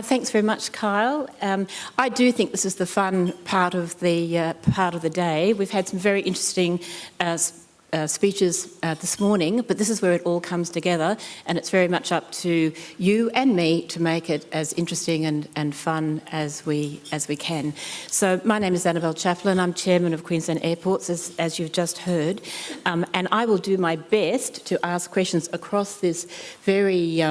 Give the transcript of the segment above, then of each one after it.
Thanks very much, Kyle. I do think this is the fun part of the day. We've had some very interesting speeches this morning, but this is where it all comes together, and it's very much up to you and me to make it as interesting and fun as we can. So my name is Annabelle Chaplin. I'm Chairman of Queensland Airports, as you've just heard, and I will do my best to ask questions across this very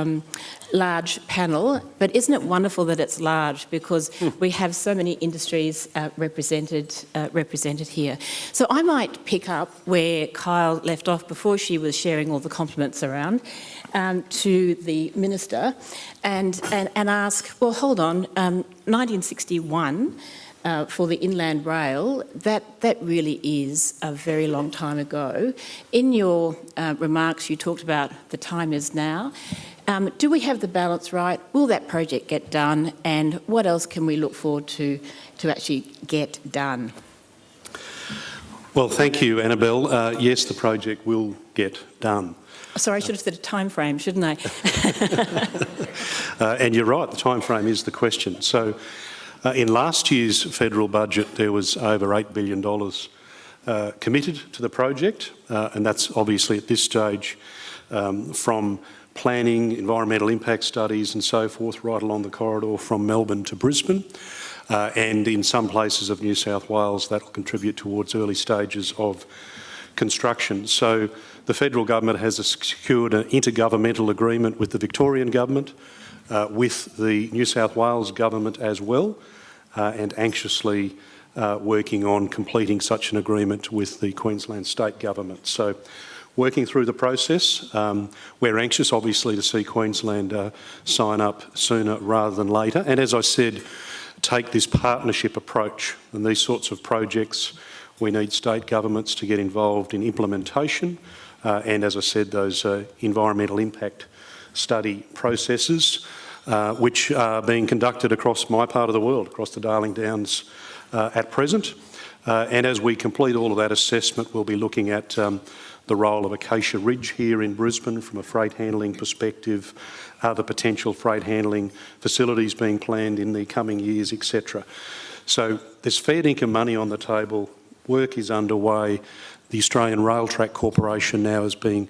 large panel. But isn't it wonderful that it's large, because we have so many industries represented here. So I might pick up where Kyle left off before she was sharing all the compliments around to the Minister and ask, well, hold on, 1961 for the Inland Rail, that really is a very long time ago. In your remarks, you talked about the time is now. Do we have the balance right? Will that project get done? And what else can we look forward to actually get done? Well, thank you, Annabelle. Yes, the project will get done. Sorry, I should have said a time frame, shouldn't I? And you're right, the time frame is the question. So in last year's federal budget, there was over $8 billion committed to the project, and that's obviously at this stage from planning, environmental impact studies and so forth, right along the corridor from Melbourne to Brisbane. And in some places of New South Wales, that will contribute towards early stages of construction. So the federal government has secured an intergovernmental agreement with the Victorian government, with the New South Wales government as well, and anxiously working on completing such an agreement with the Queensland state government. So working through the process. We're anxious, obviously, to see Queensland sign up sooner rather than later. And as I said, take this partnership approach. And these sorts of projects, we need state governments to get involved in implementation. And as I said, those environmental impact study processes, which are being conducted across my part of the world, across the Darling Downs at present. And as we complete all of that assessment, we'll be looking at the role of Acacia Ridge here in Brisbane from a freight handling perspective, other potential freight handling facilities being planned in the coming years, etc. So there's fair dinkum money on the table, work is underway. The Australian Rail Track Corporation now is being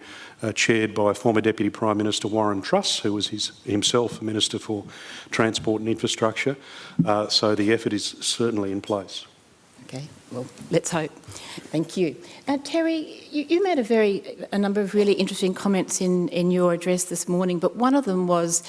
chaired by former Deputy Prime Minister Warren Truss, who was himself a Minister for Transport and Infrastructure. So the effort is certainly in place. Okay, well, let's hope. Thank you. Terry, you made a number of really interesting comments in your address this morning, but one of them was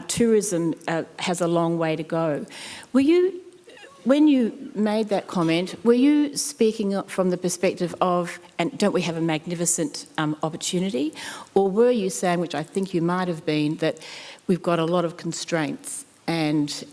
tourism has a long way to go. When you made that comment, were you speaking from the perspective of, and don't we have a magnificent opportunity, or were you saying, which I think you might have been, that we've got a lot of constraints? And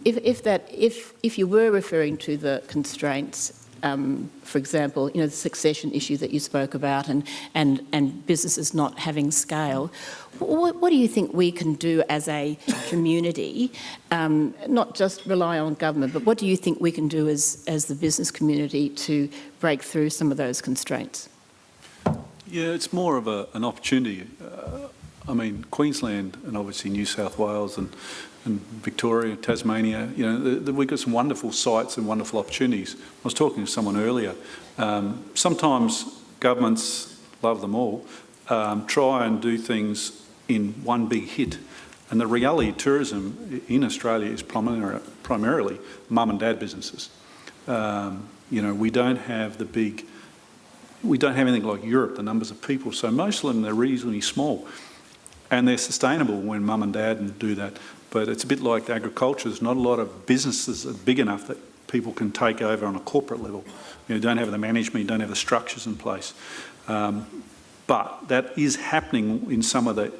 if you were referring to the constraints, for example, the succession issue that you spoke about and businesses not having scale, what do you think we can do as a community, not just rely on government, but what do you think we can do as the business community to break through some of those constraints? Yeah, it's more of an opportunity. I mean, Queensland and obviously New South Wales and Victoria, Tasmania, we've got some wonderful sites and wonderful opportunities. I was talking to someone earlier. Sometimes governments, love them all, try and do things in one big hit. And the reality of tourism in Australia is primarily mum and dad businesses. We don't have anything like Europe, the numbers of people. So most of them, they're reasonably small. And they're sustainable when mum and dad do that. But it's a bit like agriculture. There's not a lot of businesses that are big enough that people can take over on a corporate level. You don't have the management, you don't have the structures in place. But that is happening in some of the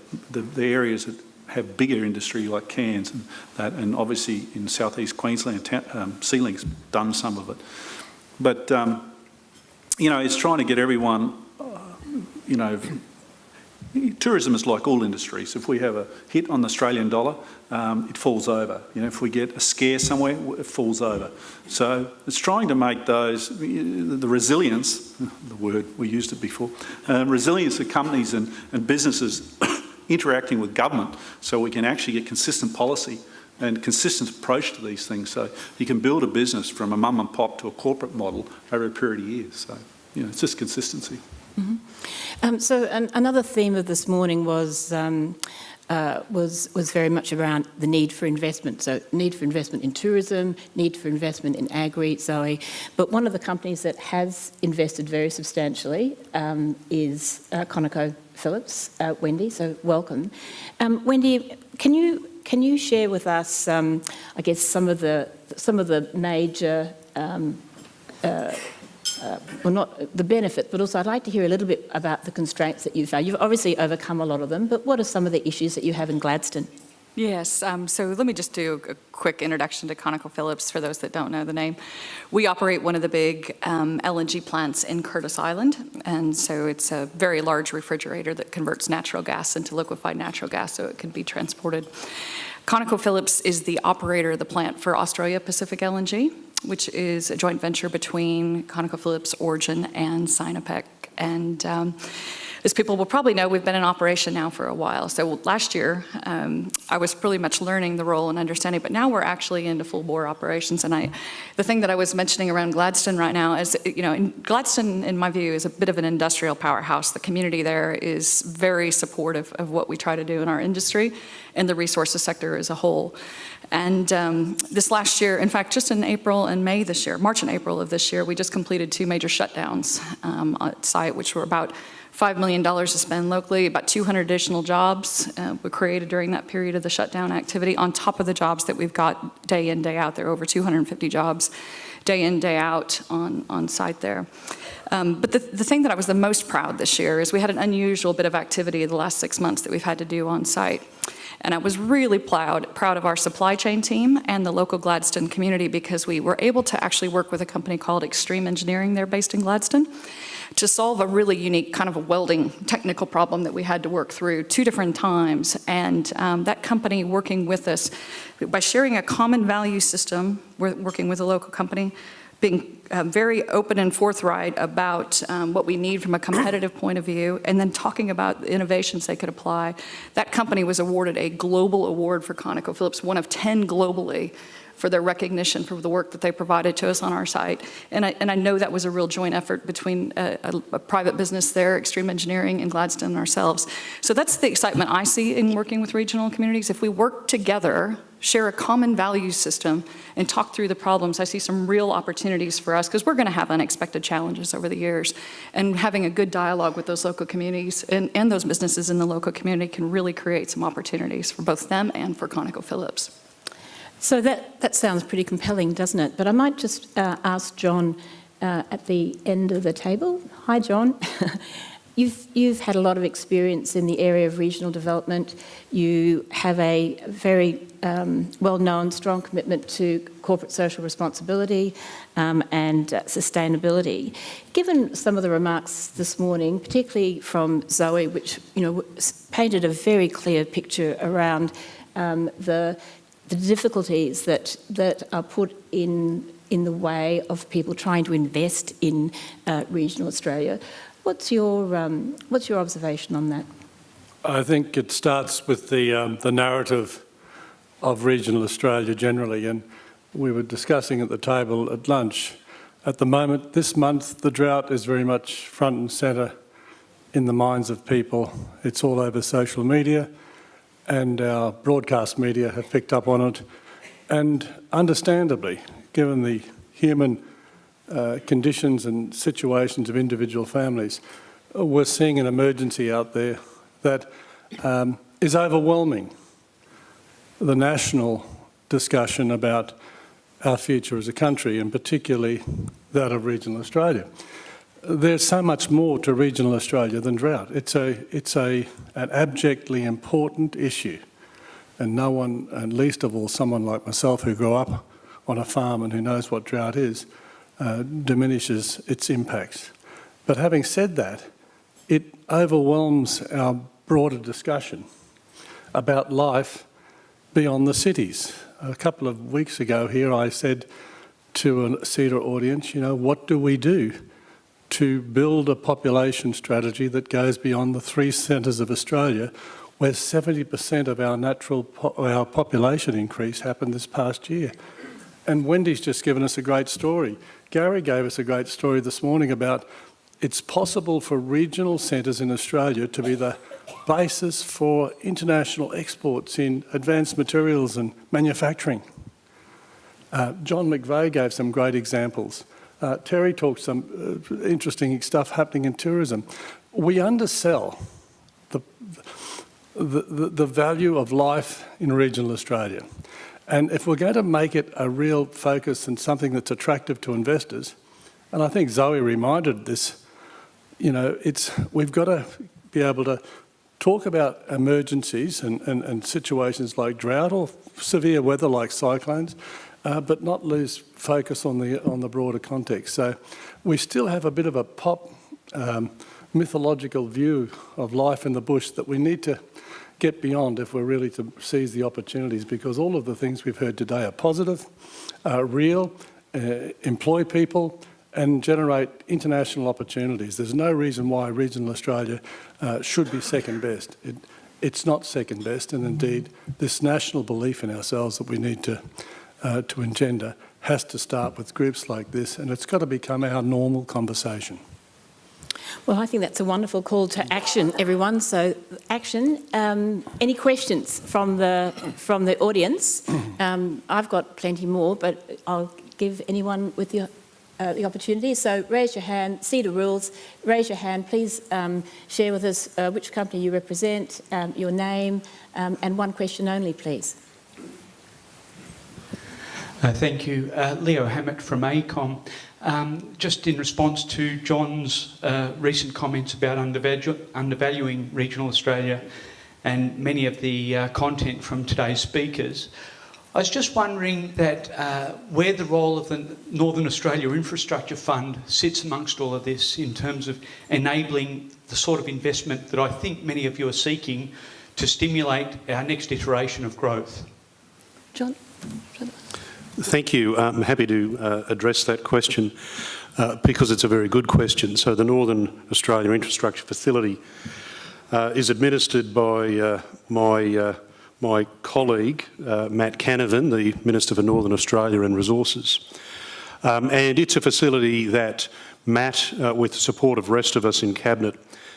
areas that have bigger industry like Cairns and obviously in southeast Queensland, Sealing's done some of it. But, it's trying to get everyone, tourism is like all industries. If we have a hit on the Australian dollar, it falls over. You know, if we get a scare somewhere, it falls over. So it's trying to make those, the resilience, the word, we used it before, resilience of companies and businesses interacting with government so we can actually get consistent policy and consistent approach to these things. So you can build a business from a mum and pop to a corporate model over a period of years. So, you know, it's just consistency. Mm-hmm. So another theme of this morning was very much around the need for investment. So need for investment in tourism, need for investment in agri, Zoe. But one of the companies that has invested very substantially is ConocoPhillips, Wendy. So welcome, Wendy. Can you share with us, I guess, some of the major well, not the benefit, but also I'd like to hear a little bit about the constraints that you've found. You've obviously overcome a lot of them, but what are some of the issues that you have in Gladstone? Yes, so let me just do a quick introduction to ConocoPhillips for those that don't know the name. We operate one of the big LNG plants in Curtis Island, and so it's a very large refrigerator that converts natural gas into liquefied natural gas so it can be transported. ConocoPhillips is the operator of the plant for Australia Pacific LNG, which is a joint venture between ConocoPhillips, Origin, and Sinopec. And as people will probably know, we've been in operation now for a while. So last year, I was pretty much learning the role and understanding, but now we're actually into full bore operations. And the thing that I was mentioning around Gladstone right now is, you know, Gladstone, in my view, is a bit of an industrial powerhouse. The community there is very supportive of what we try to do in our industry and the resources sector as a whole. And this last year, in fact, just in April and May this year, March and April of this year, we just completed 2 major shutdowns at site, which were about $5 million to spend locally, about 200 additional jobs were created during that period of the shutdown activity, on top of the jobs that we've got day in, day out. There are over 250 jobs day in, day out on site there. But the thing that I was the most proud this year is we had an unusual bit of activity the last 6 months that we've had to do on site. And I was really proud of our supply chain team and the local Gladstone community, because we were able to actually work with a company called Extreme Engineering. They're based in Gladstone, to solve a really unique kind of a welding technical problem that we had to work through 2 different times. And that company working with us, by sharing a common value system, we're working with a local company, being very open and forthright about what we need from a competitive point of view, and then talking about the innovations they could apply. That company was awarded a global award for ConocoPhillips, one of 10 globally, for their recognition for the work that they provided to us on our site. And I know that was a real joint effort between a private business there, Extreme Engineering, and Gladstone and ourselves. So that's the excitement I see in working with regional communities. If we work together, share a common value system, and talk through the problems, I see some real opportunities for us, because we're going to have unexpected challenges over the years. And having a good dialogue with those local communities and those businesses in the local community can really create some opportunities for both them and for ConocoPhillips. So that sounds pretty compelling, doesn't it? But I might just ask John at the end of the table. Hi, John. You've had a lot of experience in the area of regional development. You have a very well-known, strong commitment to corporate social responsibility and sustainability. Given some of the remarks this morning, particularly from Zoe, which painted a very clear picture around the difficulties that are put in the way of people trying to invest in regional Australia. What's your observation on that? I think it starts with the narrative of regional Australia generally, and we were discussing at the table at lunch. At the moment, this month, the drought is very much front and centre in the minds of people. It's all over social media, and our broadcast media have picked up on it. And understandably, given the human conditions and situations of individual families, we're seeing an emergency out there that is overwhelming the national discussion about our future as a country, and particularly that of regional Australia. There's so much more to regional Australia than drought. It's an abjectly important issue, and no one, and least of all someone like myself who grew up on a farm and who knows what drought is, diminishes its impacts. But having said that, it overwhelms our broader discussion about life beyond the cities. A couple of weeks ago here I said to a CEDA audience, you know, what do we do to build a population strategy that goes beyond the 3 centres of Australia, where 70% of our population increase happened this past year? And Wendy's just given us a great story. Gary gave us a great story this morning about it's possible for regional centres in Australia to be the basis for international exports in advanced materials and manufacturing. John McVeigh gave some great examples. Terry talked some interesting stuff happening in tourism. We undersell the value of life in regional Australia. And if we're going to make it a real focus and something that's attractive to investors, and I think Zoe reminded this, you know, we've got to be able to talk about emergencies and situations like drought or severe weather like cyclones, but not lose focus on the broader context. So we still have a bit of a pop mythological view of life in the bush that we need to get beyond if we're really to seize the opportunities, because all of the things we've heard today are positive, real, employ people and generate international opportunities. There's no reason why regional Australia should be second best. It's not second best, and indeed this national belief in ourselves that we need to engender has to start with groups like this, and it's got to become our normal conversation. Well, I think that's a wonderful call to action, everyone. So, action. Any questions from the audience? I've got plenty more, but I'll give anyone with the opportunity. So, raise your hand. CEDA rules. Raise your hand. Please share with us which company you represent, your name, and one question only, please. Thank you. Leo Hammett from AECOM. Just in response to John's recent comments about undervaluing regional Australia and many of the content from today's speakers, I was just wondering that where the role of the Northern Australia Infrastructure Fund sits amongst all of this in terms of enabling the sort of investment that I think many of you are seeking to stimulate our next iteration of growth. John? Thank you. I'm happy to address that question because it's a very good question. So the Northern Australia Infrastructure Facility is administered by my colleague, Matt Canavan, the Minister for Northern Australia and Resources. And it's a facility that Matt, with the support of the rest of us in Cabinet,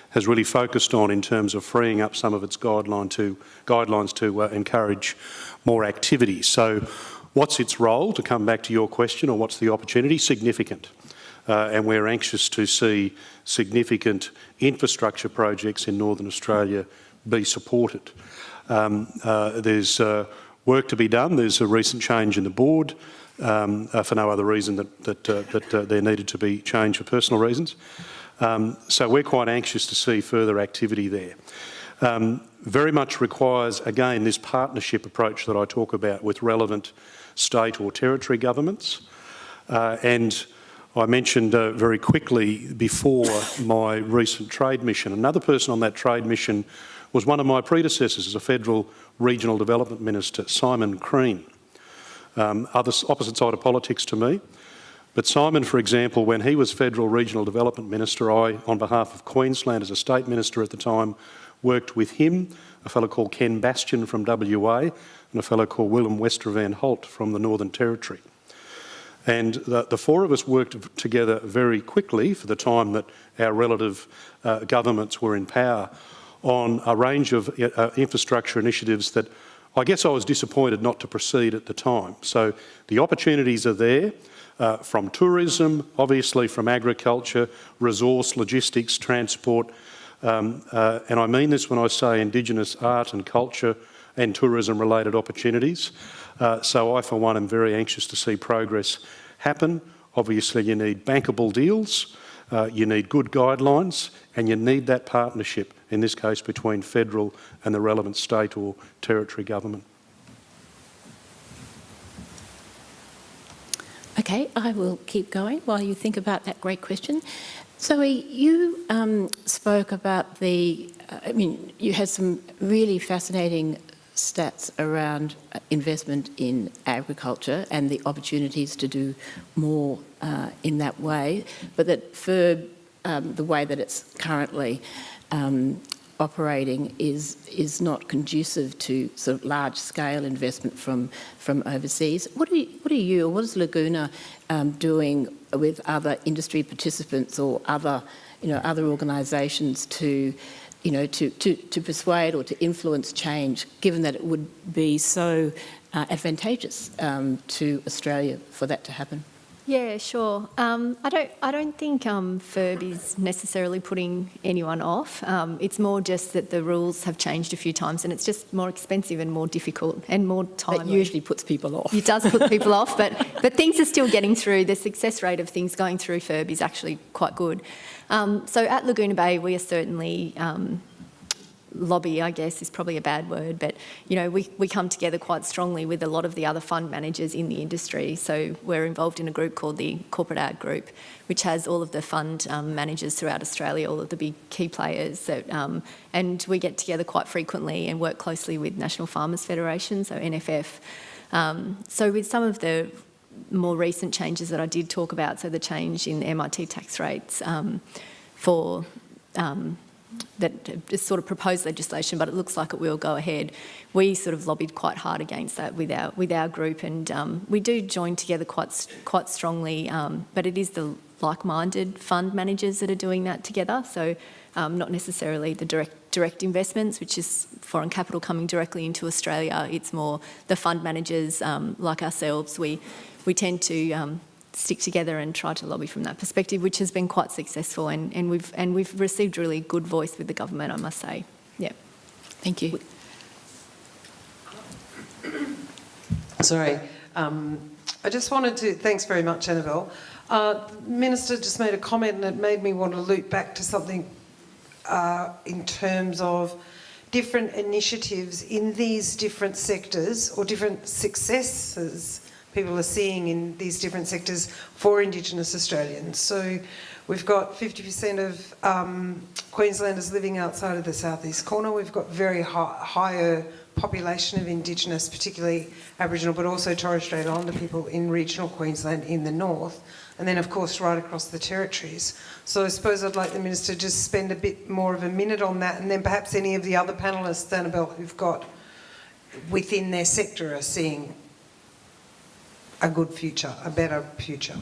has really focused on in terms of freeing up some of its guidelines to encourage more activity. So what's its role, to come back to your question, or what's the opportunity? Significant. And we're anxious to see significant infrastructure projects in Northern Australia be supported. There's work to be done. There's a recent change in the board for no other reason that there needed to be change for personal reasons. So we're quite anxious to see further activity there. Very much requires, again, this partnership approach that I talk about with relevant state or territory governments. And I mentioned very quickly before my recent trade mission. Another person on that trade mission was one of my predecessors as a Federal Regional Development Minister, Simon Crean. Opposite side of politics to me. But Simon, for example, when he was Federal Regional Development Minister, I, on behalf of Queensland as a State Minister at the time, worked with him, a fellow called Ken Bastian from WA, and a fellow called Willem Westervan Holt from the Northern Territory. And the four of us worked together very quickly for the time that our relative governments were in power on a range of infrastructure initiatives that I guess I was disappointed not to proceed at the time. So the opportunities are there from tourism, obviously from agriculture, resource, logistics, transport, and I mean this when I say Indigenous art and culture and tourism related opportunities. So I, for one, am very anxious to see progress happen. Obviously you need bankable deals, you need good guidelines, and you need that partnership, in this case between federal and the relevant state or territory government. Okay, I will keep going while you think about that great question. Zoe, you spoke about you had some really fascinating stats around investment in agriculture and the opportunities to do more in that way, but that FIRB, the way that it's currently operating is not conducive to sort of large-scale investment from overseas. What are you, or what is Laguna doing with other industry participants or other organisations to persuade or to influence change, given that it would be so advantageous to Australia for that to happen? Yeah, sure. I don't think FIRB is necessarily putting anyone off. It's more just that the rules have changed a few times and it's just more expensive and more difficult and more time. That usually puts people off. It does put people off, but things are still getting through. The success rate of things going through FIRB is actually quite good. So at Laguna Bay, we are certainly lobby, I guess, is probably a bad word, but we come together quite strongly with a lot of the other fund managers in the industry. So we're involved in a group called the Corporate Ag Group, which has all of the fund managers throughout Australia, all of the big key players, and we get together quite frequently and work closely with National Farmers Federation, so NFF. So with some of the more recent changes that I did talk about, so the change in MIT tax rates for that is sort of proposed legislation, but it looks like it will go ahead. We sort of lobbied quite hard against that with our group, and we do join together quite strongly. But it is the like-minded fund managers that are doing that together. So not necessarily the direct investments, which is foreign capital coming directly into Australia. It's more the fund managers like ourselves. We tend to stick together and try to lobby from that perspective, which has been quite successful, and we've received really good voice with the government, I must say. Yeah. Thank you. Sorry. I just wanted to, thanks very much, Annabelle. The Minister just made a comment and it made me want to loop back to something in terms of different initiatives in these different sectors or different successes people are seeing in these different sectors for Indigenous Australians. So we've got 50% of Queenslanders living outside of the southeast corner. We've got very higher population of Indigenous, particularly Aboriginal, but also Torres Strait Islander people in regional Queensland in the north. And then, of course, right across the territories. So I suppose I'd like the Minister to just spend a bit more of a minute on that, and then perhaps any of the other panellists, Annabelle, who've got within their sector are seeing a good future, a better future.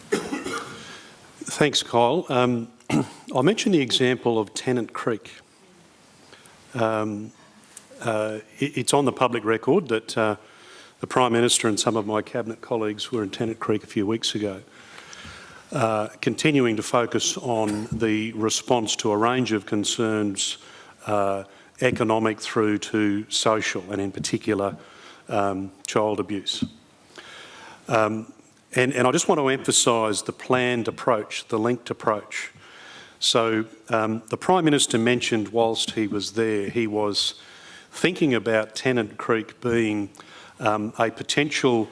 Thanks, Kyle. I'll mention the example of Tennant Creek. It's on the public record that the Prime Minister and some of my Cabinet colleagues were in Tennant Creek a few weeks ago, continuing to focus on the response to a range of concerns, economic through to social, and in particular, child abuse. And I just want to emphasise the planned approach, the linked approach. So the Prime Minister mentioned whilst he was there, he was thinking about Tennant Creek being a potential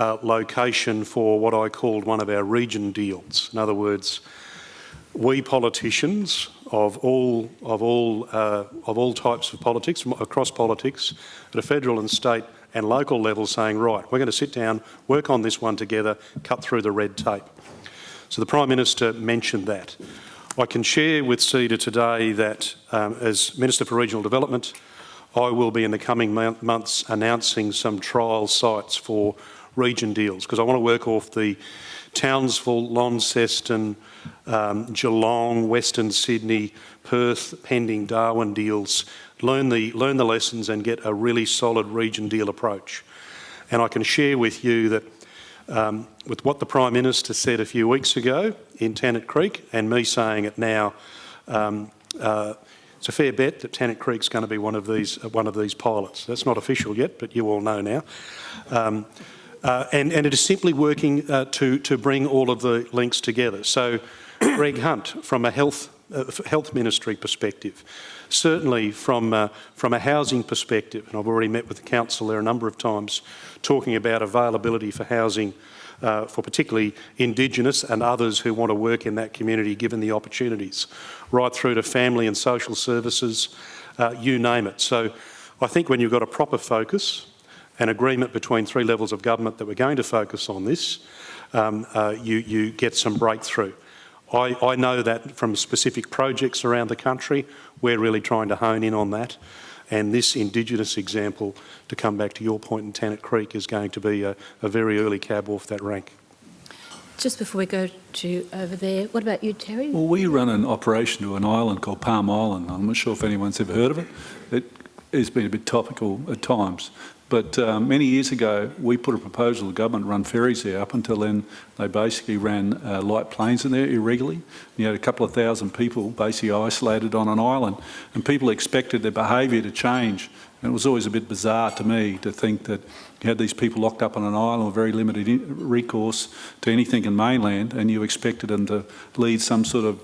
location for what I called one of our region deals. In other words, we politicians of all types of politics, across politics, at a federal and state and local level, saying, right, we're going to sit down, work on this one together, cut through the red tape. So the Prime Minister mentioned that. I can share with CEDA today that as Minister for Regional Development, I will be in the coming months announcing some trial sites for region deals, because I want to work off the Townsville, Launceston, Geelong, Western Sydney, Perth, pending Darwin deals, learn the lessons and get a really solid region deal approach. And I can share with you that with what the Prime Minister said a few weeks ago in Tennant Creek and me saying it now, it's a fair bet that Tennant Creek's going to be one of these pilots. That's not official yet, but you all know now. And it is simply working to bring all of the links together. So Greg Hunt, from a health ministry perspective, certainly from a housing perspective, and I've already met with the council there a number of times, talking about availability for housing for particularly Indigenous and others who want to work in that community given the opportunities, right through to family and social services, you name it. So I think when you've got a proper focus, an agreement between three levels of government that we're going to focus on this, you get some breakthrough. I know that from specific projects around the country, we're really trying to hone in on that. And this Indigenous example, to come back to your point in Tannant Creek, is going to be a very early cab off that rank. Just before we go to over there, what about you, Terry? Well, we run an operation to an island called Palm Island. I'm not sure if anyone's ever heard of it. It has been a bit topical at times. But many years ago, we put a proposal to the government to run ferries there. Up until then, they basically ran light planes in there irregularly. You had a couple of thousand people basically isolated on an island, and people expected their behaviour to change. And it was always a bit bizarre to me to think that you had these people locked up on an island with very limited recourse to anything in mainland, and you expected them to lead some sort of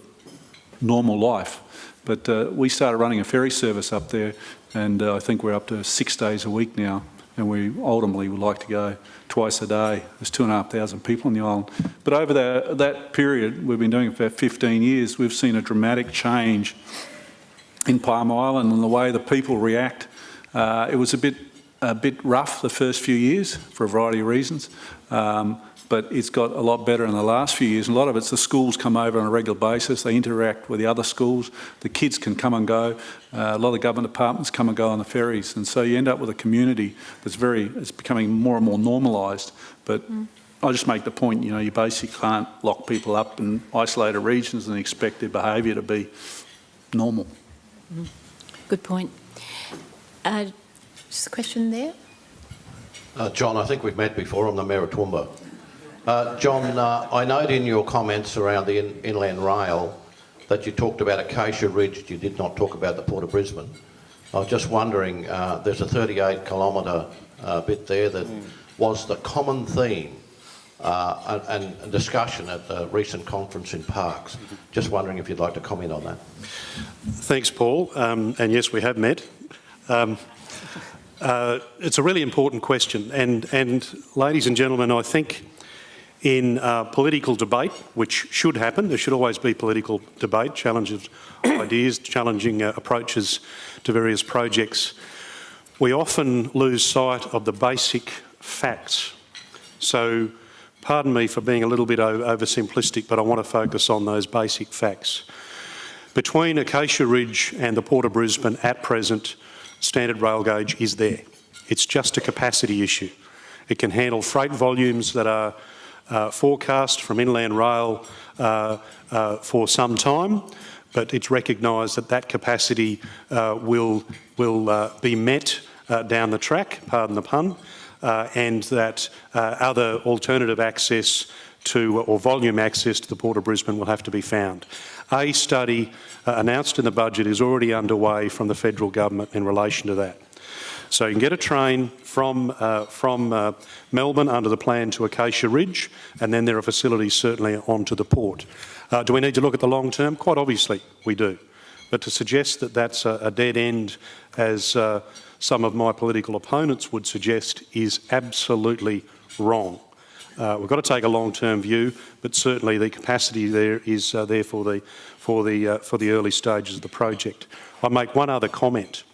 normal life. But we started running a ferry service up there, and I think we're up to 6 days a week now. And we ultimately would like to go twice a day. There's 2,500 people on the island. But over that period, we've been doing it for about 15 years, we've seen a dramatic change in Palm Island and the way the people react. It was a bit rough the first few years for a variety of reasons, but it's got a lot better in the last few years. And a lot of it's the schools come over on a regular basis. They interact with the other schools. The kids can come and go. A lot of the government departments come and go on the ferries. And so you end up with a community that's it's becoming more and more normalised. But I just make the point, you basically can't lock people up in isolated regions and expect their behaviour to be normal. Good point. Just a question there. John, I think we've met before. I'm the Mayor of Toowoomba. John, I note in your comments around the Inland Rail that you talked about Acacia Ridge. You did not talk about the Port of Brisbane. I was just wondering, there's a 38-kilometre bit there that was the common theme and discussion at the recent conference in Parks. Just wondering if you'd like to comment on that. Thanks, Paul. And yes, we have met. It's a really important question. And ladies and gentlemen, I think in political debate, which should happen, there should always be political debate, challenges ideas, challenging approaches to various projects, we often lose sight of the basic facts. So pardon me for being a little bit oversimplistic, but I want to focus on those basic facts. Between Acacia Ridge and the Port of Brisbane at present, standard rail gauge is there. It's just a capacity issue. It can handle freight volumes that are forecast from Inland Rail for some time, but it's recognised that that capacity will be met down the track, pardon the pun, and that other alternative access to, or volume access to the Port of Brisbane will have to be found. A study announced in the budget is already underway from the federal government in relation to that. So you can get a train from Melbourne under the plan to Acacia Ridge, and then there are facilities certainly onto the port. Do we need to look at the long term? Quite obviously we do. But to suggest that that's a dead end, as some of my political opponents would suggest, is absolutely wrong. We've got to take a long-term view, but certainly the capacity there is there for the early stages of the project. I'll make one other comment.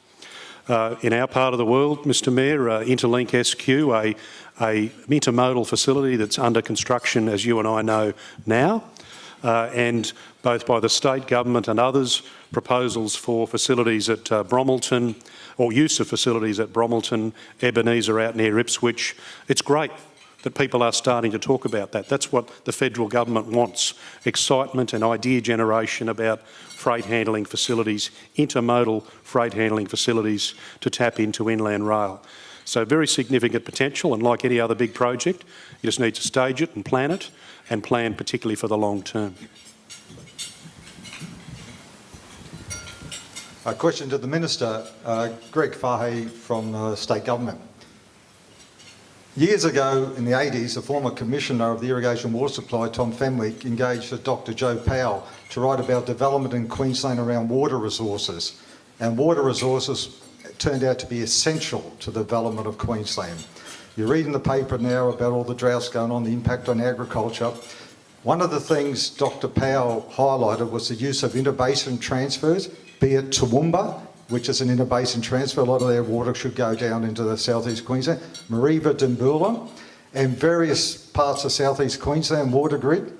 In our part of the world, Mr Mayor, Interlink SQ, a intermodal facility that's under construction, as you and I know now, and both by the state government and others, proposals for facilities at Bromelton, or use of facilities at Bromelton, Ebenezer out near Ipswich. It's great that people are starting to talk about that. That's what the federal government wants, excitement and idea generation about freight handling facilities, intermodal freight handling facilities to tap into inland rail. So very significant potential, and like any other big project, you just need to stage it, and plan particularly for the long term. A question to the Minister, Greg Fahey from the State Government. Years ago, in the 80s, the former Commissioner of the Irrigation Water Supply, Tom Fenwick, engaged with Dr Joe Powell to write about development in Queensland around water resources. And water resources turned out to be essential to the development of Queensland. You read in the paper now about all the droughts going on, the impact on agriculture. One of the things Dr. Powell highlighted was the use of interbasin transfers, be it Toowoomba, which is an interbasin transfer. A lot of their water should go down into the southeast Queensland, Mareeba, Dambulla, and various parts of southeast Queensland water grid.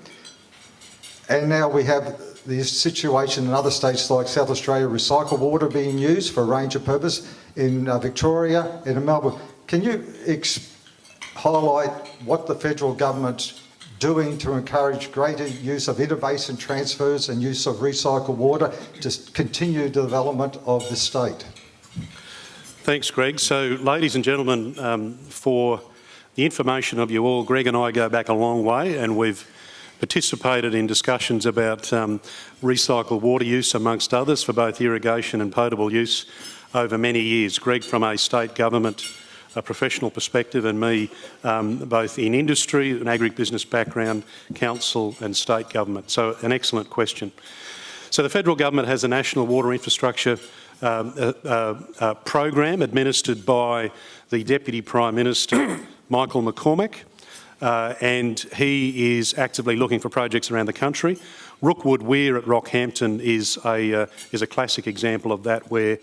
And now we have this situation in other states like South Australia, recycled water being used for a range of purposes in Victoria and in Melbourne. Can you highlight what the federal government's doing to encourage greater use of interbasin transfers and use of recycled water to continue the development of the state? Thanks, Greg. So, ladies and gentlemen, for the information of you all, Greg and I go back a long way, and we've participated in discussions about recycled water use, amongst others, for both irrigation and potable use over many years. Greg from a state government, a professional perspective, and me both in industry, an agribusiness background, council and state government. So an excellent question. So the federal government has a national water infrastructure program administered by the Deputy Prime Minister, Michael McCormack, and he is actively looking for projects around the country. Rookwood Weir at Rockhampton is a classic example of that, where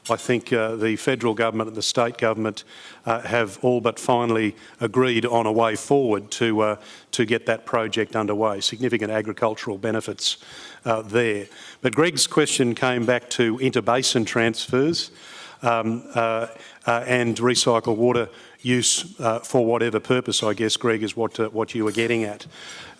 I think the federal government and the state government have all but finally agreed on a way forward to get that project underway. Significant agricultural benefits there. But Greg's question came back to interbasin transfers and recycled water use for whatever purpose, I guess, Greg, is what you were getting at.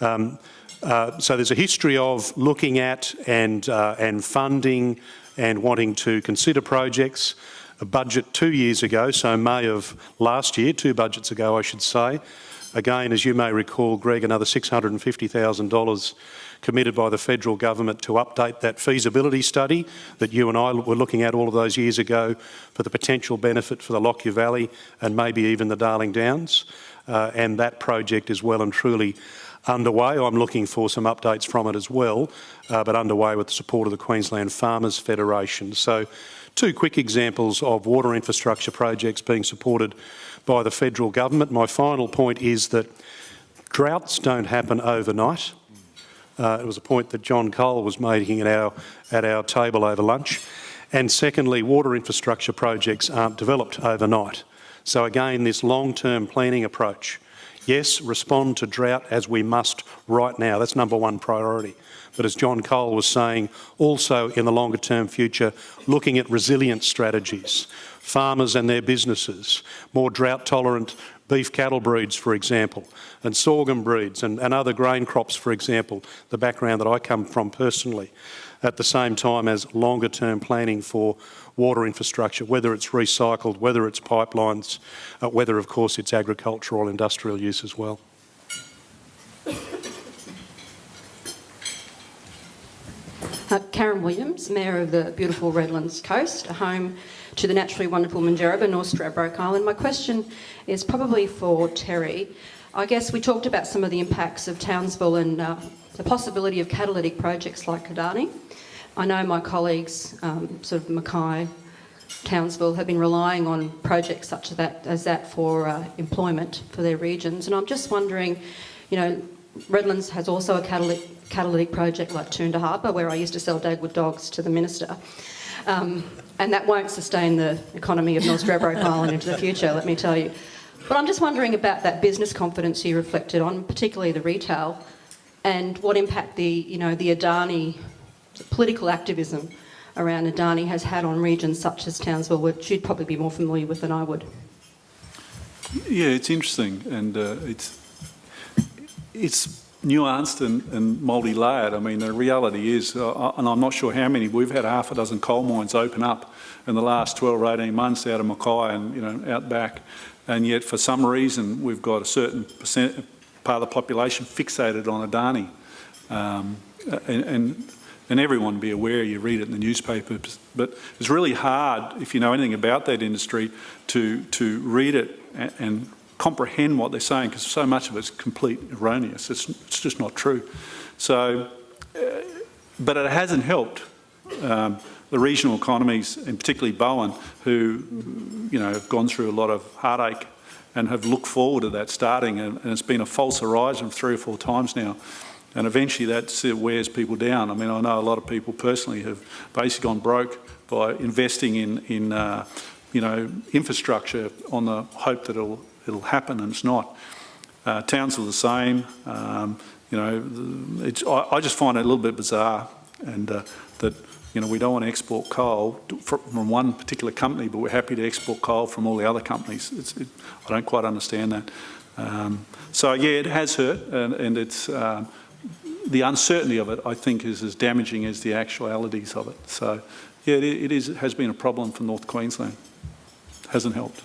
So there's a history of looking at and funding and wanting to consider projects. A budget 2 years ago, so May of last year, 2 budgets ago I should say. Again, as you may recall, Greg, another $650,000 committed by the federal government to update that feasibility study that you and I were looking at all of those years ago for the potential benefit for the Lockyer Valley and maybe even the Darling Downs. And that project is well and truly underway. I'm looking for some updates from it as well, but underway with the support of the Queensland Farmers Federation. So 2 quick examples of water infrastructure projects being supported by the federal government. My final point is that droughts don't happen overnight. It was a point that John Cole was making at our table over lunch. And secondly, water infrastructure projects aren't developed overnight. So again, this long-term planning approach. Yes, respond to drought as we must right now. That's number 1 priority. But as John Cole was saying, also in the longer term future, looking at resilience strategies, farmers and their businesses, more drought tolerant beef cattle breeds, for example, and sorghum breeds and other grain crops, for example, the background that I come from personally, at the same time as longer term planning for water infrastructure, whether it's recycled, whether it's pipelines, whether of course it's agricultural or industrial use as well. Karen Williams, Mayor of the beautiful Redlands Coast, home to the naturally wonderful Minjerribah, North Stradbroke Island. My question is probably for Terry. I guess we talked about some of the impacts of Townsville and the possibility of catalytic projects like Adani. I know my colleagues, sort of Mackay, Townsville, have been relying on projects such as that for employment for their regions. And I'm just wondering, you know, Redlands has also a catalytic project like Toondah Harbour, where I used to sell Dagwood dogs to the minister. And that won't sustain the economy of North Stradbroke Island into the future, let me tell you. But I'm just wondering about that business confidence you reflected on, particularly the retail, and what impact the Adani political activism around Adani has had on regions such as Townsville, which you'd probably be more familiar with than I would. Yeah, it's interesting, and it's nuanced and multi-layered. I mean, the reality is, and I'm not sure how many, we've had 6 coal mines open up in the last 12 or 18 months out of Mackay and out back, and yet for some reason we've got a certain part of the population fixated on Adani, and everyone be aware, you read it in the newspapers, but it's really hard, if you know anything about that industry, to read it and comprehend what they're saying, because so much of it's complete erroneous. It's just not true. So, but it hasn't helped the regional economies, and particularly Bowen, who have gone through a lot of heartache and have looked forward to that starting, and it's been a false horizon 3 or 4 times now. And eventually that wears people down. I mean, I know a lot of people personally have basically gone broke by investing in you know, infrastructure on the hope that it'll happen, and it's not. Towns are the same. You know, I just find it a little bit bizarre, and that, you know, we don't want to export coal from one particular company, but we're happy to export coal from all the other companies. I don't quite understand that. So yeah, it has hurt, and it's the uncertainty of it, I think, is as damaging as the actualities of it. So yeah, it has been a problem for North Queensland. Hasn't helped.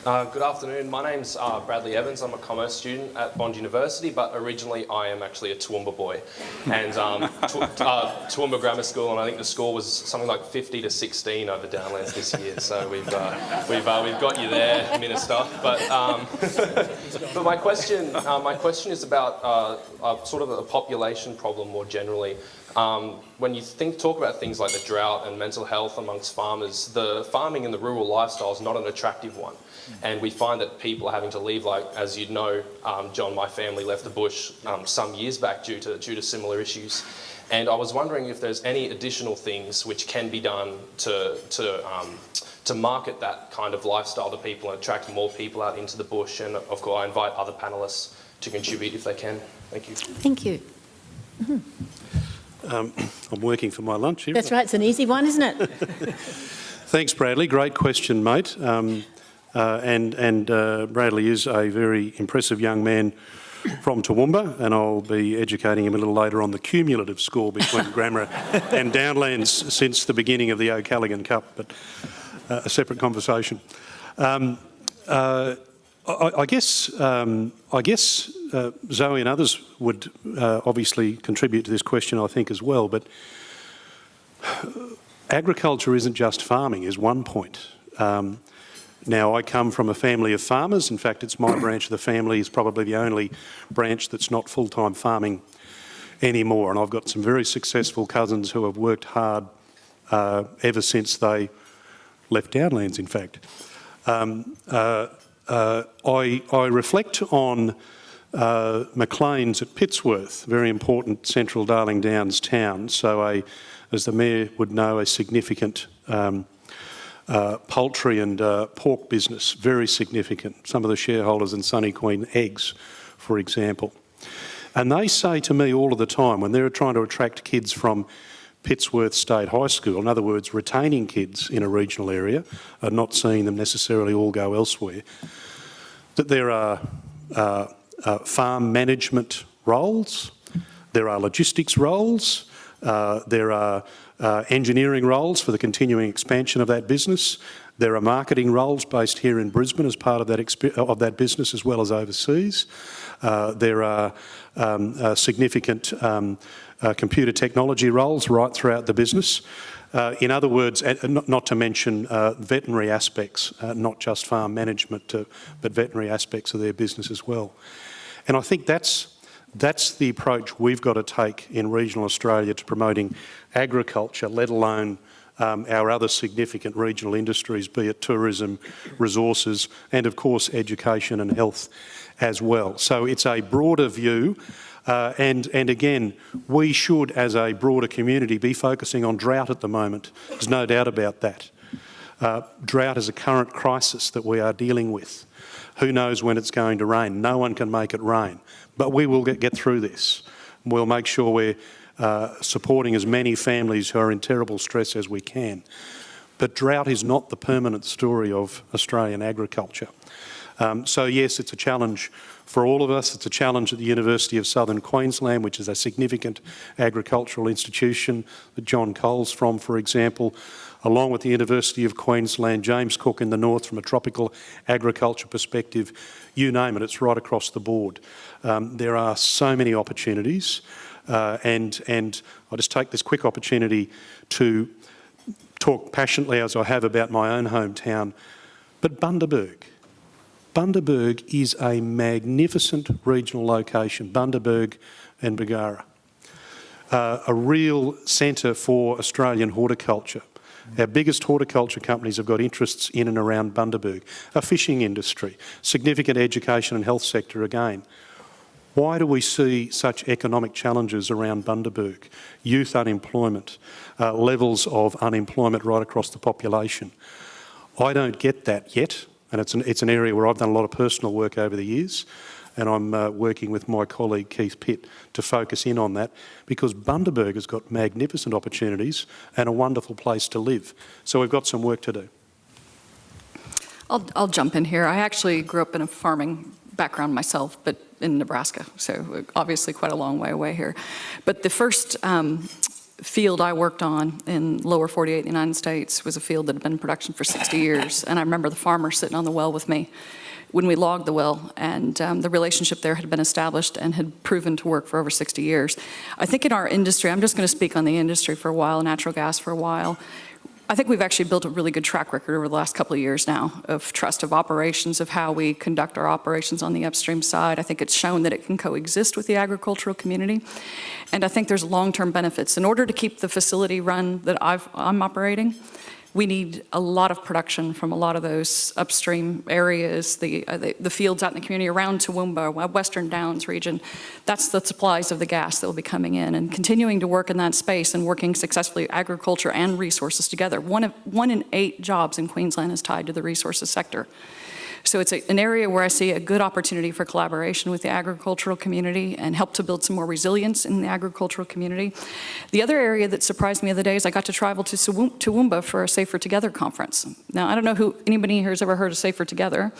Good afternoon. My name's Bradley Evans. I'm a commerce student at Bond University, but originally I am actually a Toowoomba boy. And Toowoomba Grammar School, and I think the score was something like 50 to 16 over Downlands this year. So we've got you there, Minister. But but my question is about sort of a population problem more generally. When you talk about things like the drought and mental health amongst farmers, the farming and the rural lifestyle is not an attractive one. And we find that people are having to leave, like, as you know, John, my family left the bush some years back due to similar issues. And I was wondering if there's any additional things which can be done to market that kind of lifestyle to people and attract more people out into the bush. And of course, I invite other panellists to contribute if they can. Thank you. Thank you. I'm working for my lunch here. That's right, it's an easy one, isn't it? Thanks, Bradley. Great question, mate. Bradley is a very impressive young man from Toowoomba, and I'll be educating him a little later on the cumulative score between Grammar and Downlands since the beginning of the O'Callaghan Cup, but a separate conversation. I guess Zoe and others would obviously contribute to this question, I think, as well, but agriculture isn't just farming, is one point. Now, I come from a family of farmers. In fact, it's my branch of the family is probably the only branch that's not full-time farming anymore, and I've got some very successful cousins who have worked hard ever since they left Downlands, in fact. I reflect on Maclean's at Pittsworth, very important central Darling Downs town. So, as the Mayor would know, a significant poultry and pork business, very significant. Some of the shareholders in Sunny Queen Eggs, for example. And they say to me all of the time, when they're trying to attract kids from Pittsworth State High School, in other words, retaining kids in a regional area and not seeing them necessarily all go elsewhere, that there are farm management roles, there are logistics roles, there are engineering roles for the continuing expansion of that business, there are marketing roles based here in Brisbane as part of that business as well as overseas. There are significant computer technology roles right throughout the business. In other words, not to mention veterinary aspects, not just farm management, but veterinary aspects of their business as well. And I think that's the approach we've got to take in regional Australia to promoting agriculture, let alone our other significant regional industries, be it tourism, resources, and of course education and health as well. So it's a broader view. And again, we should, as a broader community, be focusing on drought at the moment. There's no doubt about that. Drought is a current crisis that we are dealing with. Who knows when it's going to rain? No one can make it rain. But we will get through this. We'll make sure we're supporting as many families who are in terrible stress as we can. But drought is not the permanent story of Australian agriculture. So yes, it's a challenge for all of us. It's a challenge at the University of Southern Queensland, which is a significant agricultural institution that John Cole's from, for example, along with the University of Queensland, James Cook in the north from a tropical agriculture perspective. You name it, it's right across the board. There are so many opportunities, and I'll just take this quick opportunity to talk passionately, as I have, about my own hometown, but Bundaberg. Bundaberg is a magnificent regional location, Bundaberg and Bargara. A real centre for Australian horticulture. Our biggest horticulture companies have got interests in and around Bundaberg, a fishing industry, significant education and health sector again. Why do we see such economic challenges around Bundaberg? Youth unemployment, levels of unemployment right across the population. I don't get that yet, and it's an area where I've done a lot of personal work over the years, and I'm working with my colleague Keith Pitt to focus in on that, because Bundaberg has got magnificent opportunities and a wonderful place to live. So we've got some work to do. I'll jump in here. I actually grew up in a farming background myself, but in Nebraska, so obviously quite a long way away here. But the first field I worked on in lower 48 in the United States was a field that had been in production for 60 years, and I remember the farmer sitting on the well with me when we logged the well, and the relationship there had been established and had proven to work for over 60 years. I think in our industry, I'm just going to speak on the industry for a while, natural gas for a while, I think we've actually built a really good track record over the last couple of years now of trust of operations, of how we conduct our operations on the upstream side. I think it's shown that it can coexist with the agricultural community. And I think there's long-term benefits. In order to keep the facility run that I'm operating, we need a lot of production from a lot of those upstream areas, the fields out in the community around Toowoomba, Western Downs region. That's the supplies of the gas that will be coming in, and continuing to work in that space and working successfully agriculture and resources together. One in 8 jobs in Queensland is tied to the resources sector. So it's an area where I see a good opportunity for collaboration with the agricultural community and help to build some more resilience in the agricultural community. The other area that surprised me the other day is I got to travel to Toowoomba for a Safer Together conference. Now, I don't know who anybody here has ever heard of Safer Together,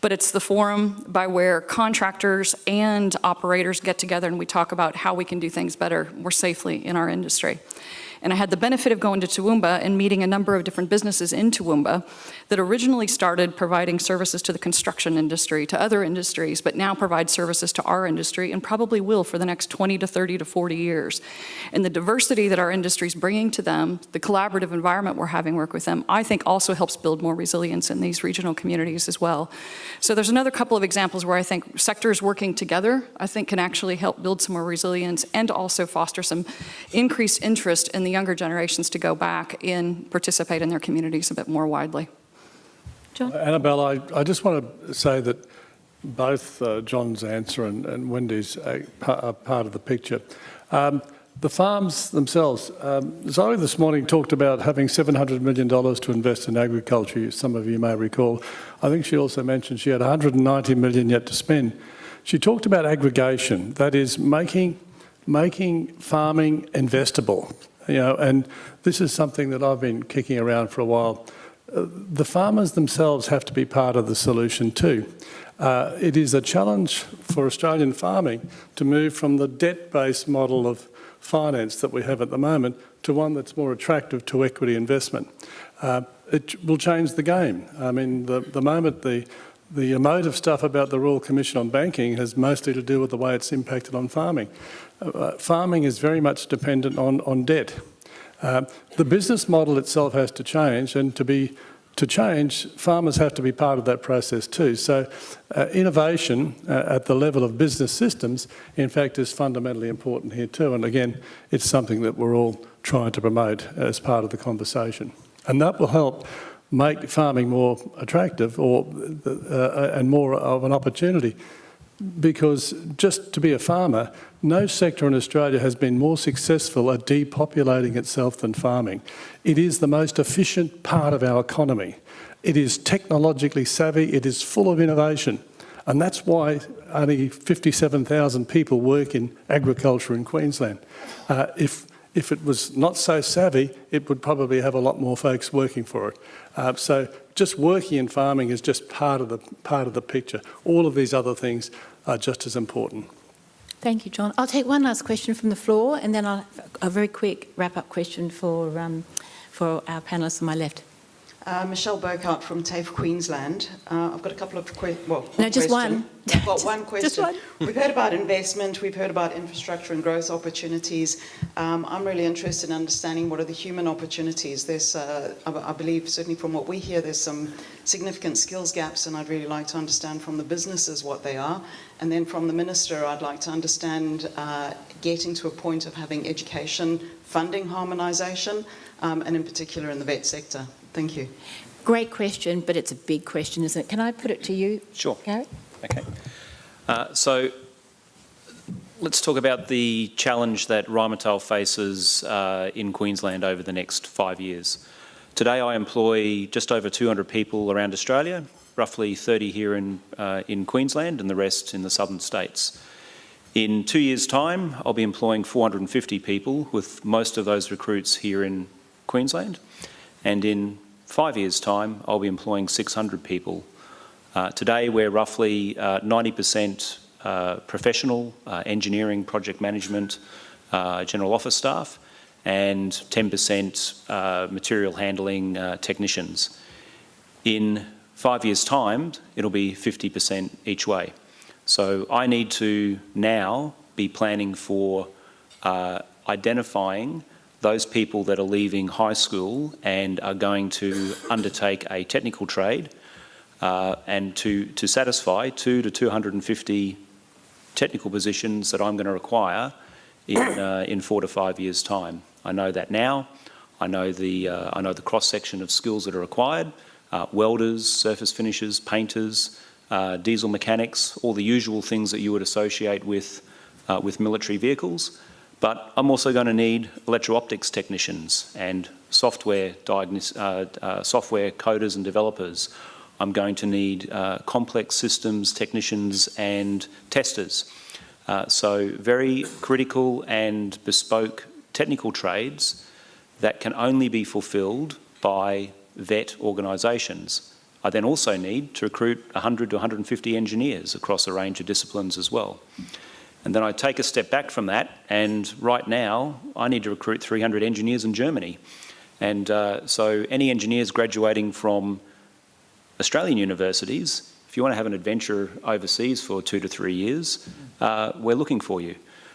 but it's the forum by where contractors and operators get together and we talk about how we can do things better, more safely in our industry. And I had the benefit of going to Toowoomba and meeting a number of different businesses in Toowoomba that originally started providing services to the construction industry, to other industries, but now provide services to our industry and probably will for the next 20 to 30 to 40 years. And the diversity that our industry is bringing to them, the collaborative environment we're having work with them, I think also helps build more resilience in these regional communities as well. So there's another couple of examples where I think sectors working together, I think can actually help build some more resilience and also foster some increased interest in the younger generations to go back and participate in their communities a bit more widely. John? Annabelle, I just want to say that both John's answer and Wendy's are part of the picture. The farms themselves, Zoe this morning talked about having $700 million to invest in agriculture, some of you may recall. I think she also mentioned she had $190 million yet to spend. She talked about aggregation, that is making farming investable. You know, and this is something that I've been kicking around for a while. The farmers themselves have to be part of the solution too. It is a challenge for Australian farming to move from the debt-based model of finance that we have at the moment to one that's more attractive to equity investment. It will change the game. I mean, the moment the emotive stuff about the Royal Commission on Banking has mostly to do with the way it's impacted on farming. Farming is very much dependent on debt. The business model itself has to change, and to change, farmers have to be part of that process too. So innovation at the level of business systems, in fact, is fundamentally important here too. And again, it's something that we're all trying to promote as part of the conversation. And that will help make farming more attractive and more of an opportunity. Because just to be a farmer, no sector in Australia has been more successful at depopulating itself than farming. It is the most efficient part of our economy. It is technologically savvy, it is full of innovation. And that's why only 57,000 people work in agriculture in Queensland. If it was not so savvy, it would probably have a lot more folks working for it. So just working in farming is just part of the picture. All of these other things are just as important. Thank you, John. I'll take one last question from the floor, and then I'll have a very quick wrap-up question for our panellists on my left. Michelle Burkhardt from TAFE Queensland. I've got a couple of just one. I've got one question. Just one. We've heard about investment, we've heard about infrastructure and growth opportunities. I'm really interested in understanding what are the human opportunities. There's, I believe, certainly from what we hear, there's some significant skills gaps, and I'd really like to understand from the businesses what they are. And then from the Minister, I'd like to understand getting to a point of having education funding harmonisation, and in particular in the vet sector. Thank you. Great question, but it's a big question, isn't it? Can I put it to you, Sure. Gary? Okay. So let's talk about the challenge that Rheinmetall faces in Queensland over the next 5 years. Today I employ just over 200 people around Australia, roughly 30 here in Queensland and the rest in the southern states. In 2 years' time, I'll be employing 450 people, with most of those recruits here in Queensland. And in 5 years' time, I'll be employing 600 people. Today, we're roughly 90% professional, engineering, project management, general office staff, and 10% material handling technicians. In 5 years' time, it'll be 50% each way. So I need to now be planning for identifying those people that are leaving high school and are going to undertake a technical trade, and to satisfy 200 to 250 technical positions that I'm going to require in 4 to 5 years' time. I know that now. I know the cross-section of skills that are required: welders, surface finishers, painters, diesel mechanics, all the usual things that you would associate with military vehicles. But I'm also going to need electro-optics technicians and software coders and developers. I'm going to need complex systems technicians and testers. So very critical and bespoke technical trades that can only be fulfilled by vet organisations. I then also need to recruit 100 to 150 engineers across a range of disciplines as well. And then I take a step back from that, and right now I need to recruit 300 engineers in Germany. And so any engineers graduating from Australian universities, if you want to have an adventure overseas for 2 to 3 years, we're looking for you.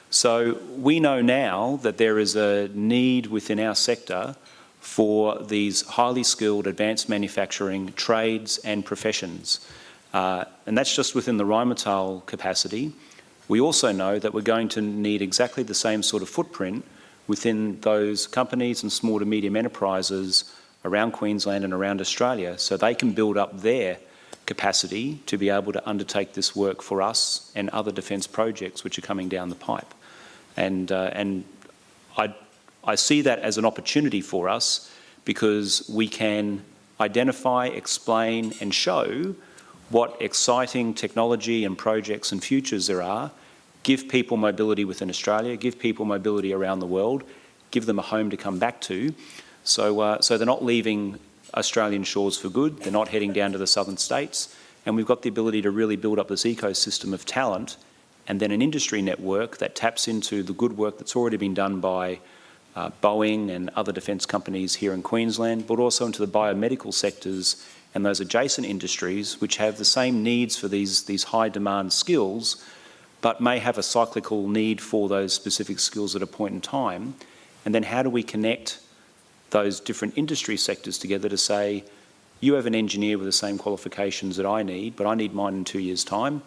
So we know now that there is a need within our sector for these highly skilled advanced manufacturing trades and professions. And that's just within the Rheinmetall capacity. We also know that we're going to need exactly the same sort of footprint within those companies and small to medium enterprises around Queensland and around Australia, so they can build up their capacity to be able to undertake this work for us and other defence projects which are coming down the pipe. And I see that as an opportunity for us, because we can identify, explain and show what exciting technology and projects and futures there are, give people mobility within Australia, give people mobility around the world, give them a home to come back to. So they're not leaving Australian shores for good, they're not heading down to the southern states, and we've got the ability to really build up this ecosystem of talent and then an industry network that taps into the good work that's already been done by Boeing and other defence companies here in Queensland, but also into the biomedical sectors and those adjacent industries which have the same needs for these high demand skills, but may have a cyclical need for those specific skills at a point in time. And then how do we connect those different industry sectors together to say, you have an engineer with the same qualifications that I need, but I need mine in 2 years' time.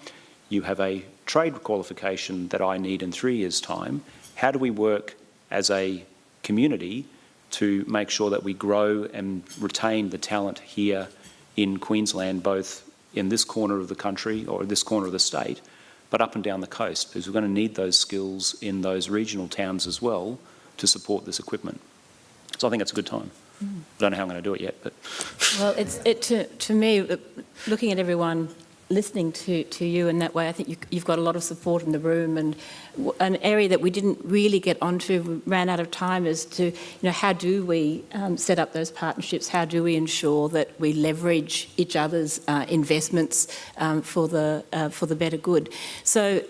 You have a trade qualification that I need in 3 years' time. How do we work as a community to make sure that we grow and retain the talent here in Queensland, both in this corner of the country or this corner of the state, but up and down the coast, because we're going to need those skills in those regional towns as well to support this equipment. So I think it's a good time. I don't know how I'm going to do it yet, but... Well, to me, looking at everyone listening to you in that way, I think you've got a lot of support in the room, and an area that we didn't really get onto, ran out of time, is to, how do we set up those partnerships? How do we ensure that we leverage each other's investments for the better good? So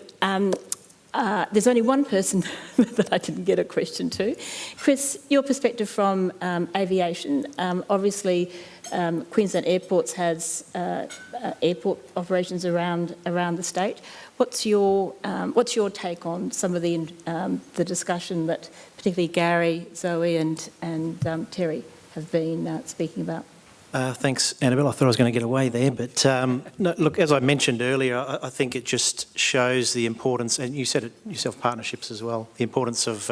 There's only one person that I didn't get a question to. Chris, your perspective from aviation. Obviously, Queensland Airports has airport operations around the state. What's your take on some of the discussion that particularly Gary, Zoe, and Terry have been speaking about? Thanks, Annabelle. I thought I was going to get away there, but no, look, as I mentioned earlier, I think it just shows the importance, and you said it yourself, partnerships as well, the importance of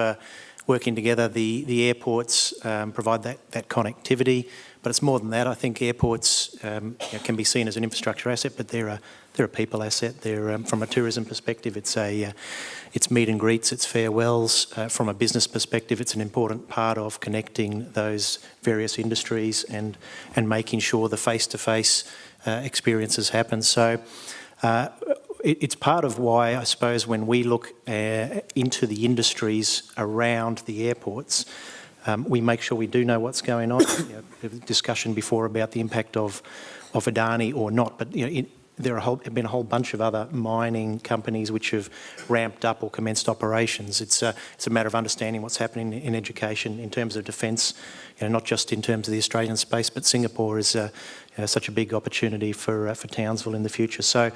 working together. The airports provide that connectivity, but it's more than that. I think airports can be seen as an infrastructure asset, but they're a people asset. They're from a tourism perspective, it's meet and greets, it's farewells. From a business perspective, it's an important part of connecting those various industries and making sure the face-to-face experiences happen. So it's part of why, I suppose, when we look into the industries around the airports, we make sure we do know what's going on. There was discussion before about the impact of Adani or not, but there have been a whole bunch of other mining companies which have ramped up or commenced operations. It's a matter of understanding what's happening in education in terms of defence, not just in terms of the Australian space, but Singapore is such a big opportunity for Townsville in the future. So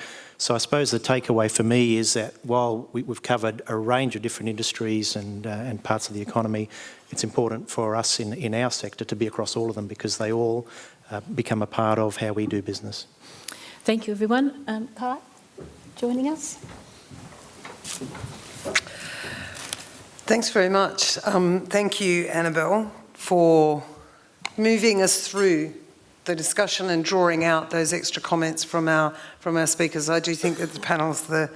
I suppose the takeaway for me is that while we've covered a range of different industries and parts of the economy, it's important for us in our sector to be across all of them because they all become a part of how we do business. Thank you, everyone. Kai, joining us. Thanks very much. Thank you, Annabelle, for moving us through the discussion and drawing out those extra comments from our speakers. I do think that the panel's the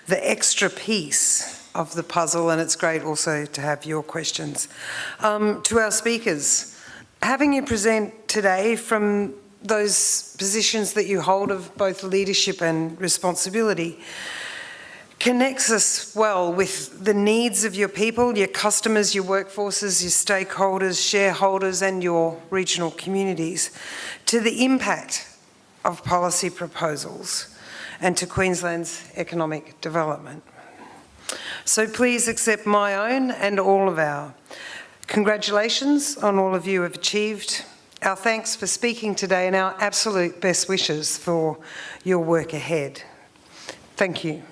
extra piece of the puzzle, and it's great also to have your questions. To our speakers, having you present today from those positions that you hold of both leadership and responsibility connects us well with the needs of your people, your customers, your workforces, your stakeholders, shareholders and your regional communities, to the impact of policy proposals and to Queensland's economic development. So please accept my own and all of our congratulations on all of you have achieved, our thanks for speaking today and our absolute best wishes for your work ahead. Thank you.